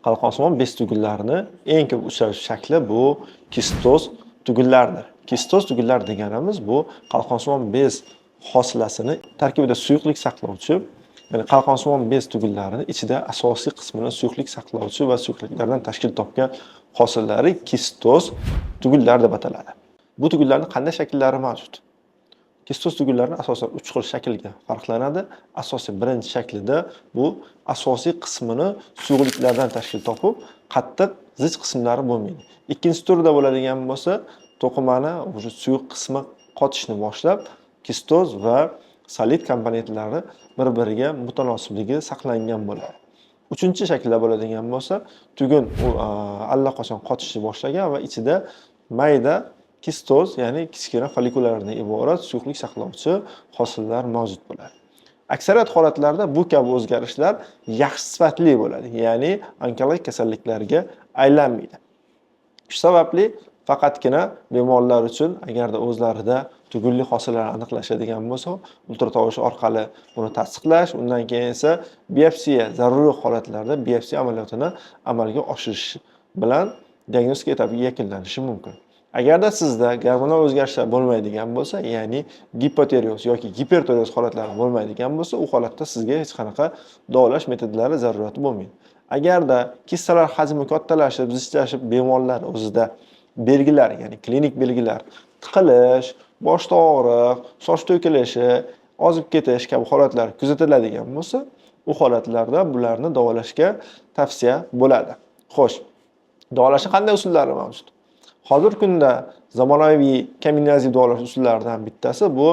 Qalqonsimon bez tugullarini eng ko'p uchrashuvchi shakli bu kistoz tugullardir. Kistoz tugullar deganimiz bu qalqonsimon bez hosilasini tarkibida suyuqlik saqlovchi, ya'ni qalqonsimon bez tugullarini ichida asosiy qismini suyuqlik saqlovchi va suyuqliklardan tashkil topgan hosillari kistoz tugullar deb ataladi. Bu tugullarning qanday shakllari mavjud? Kistoz tugullari asosan 3 xil shaklga farqlanadi. Asosiy birinchi shaklida bu asosiy qismini suyuqliklardan tashkil topib, qattiq zich qismlari bo'lmaydi. Ikkinchi turda bo'ladigan bo'lsa, to'qimani o'sha suyuq qismi qotishni boshlab, kistoz va solid komponentlari bir-biriga mutanosibligi saqlangan bo'ladi. Uchinchi shaklda bo'ladigan bo'lsa, tugun allaqachon qotishni boshlagan va ichida mayda kistoz, ya'ni kichkina follikullardan iborat suyuqlik saqlovchi hosillar mavjud bo'ladi. Aksariyat holatlarda bu kabi o'zgarishlar yaxshi sifatli bo'ladi, ya'ni onkologik kasalliklarga aylanmaydi. Shu sababli faqatgina bemorlar uchun agarda o'zlarida tugulli hosillar aniqlashadigan bo'lsa, ultratovush orqali buni tasdiqlash, undan keyin esa biopsiya zaruriy holatlarda biopsiya amaliyotini amalga oshirish bilan diagnostika etapiga yakunlanishi mumkin. Agarda sizda gormonal o'zgarishlar bo'lmaydigan bo'lsa, ya'ni gipotireoz yoki gipertireoz holatlari bo'lmaydigan bo'lsa, u holatda sizga hech qanaqa davolash metodlari zarurati bo'lmaydi. Agarda kissalar hajmi kattalashib, zichlashib, bemorlar o'zida belgilar, ya'ni klinik belgilar, tiqilish, boshda og'riq, soch to'kilishi, ozib ketish kabi holatlar kuzatiladigan bo'lsa, u holatlarda bularni davolashga tavsiya bo'ladi. Xo'sh, davolashning qanday usullari mavjud? Hozirgi kunda zamonaviy kommunikativ davolash usullaridan bittasi bu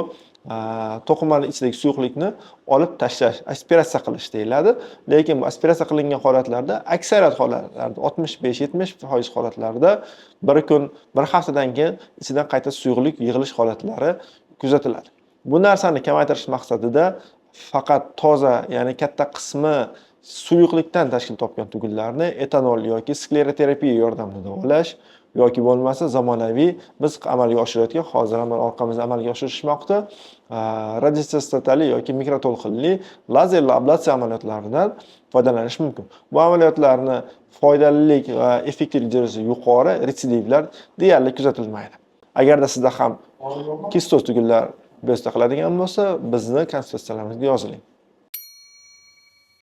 to'qimani ichidagi suyuqlikni olib tashlash, aspiratsiya qilish deyiladi. Lekin bu aspiratsiya qilingan holatlarda, aksariyat holatlarda 65-70% holatlarda bir kun, bir haftadan keyin ichidan qayta suyuqlik yig'ilish holatlari kuzatiladi. Bu narsani kamaytirish maqsadida faqat toza, ya'ni katta qismi suyuqlikdan tashkil topgan tugullarni etanol yoki skleroterapiya yordamida davolash yoki bo'lmasa zamonaviy biz amalga oshirayotgan, hozir ham orqamizda amalga oshirishmoqda, radiochastotali yoki mikroto'lqinli lazerli ablatsiya amaliyotlaridan foydalanish mumkin. Bu amaliyotlarni foydalilik va effektivlik darajasi yuqori, retsidivlar deyarli kuzatilmaydi. Agarda sizda ham kistoz tugullar bezda qiladigan bo'lsa, bizni konsultatsiyalarimizga yoziling.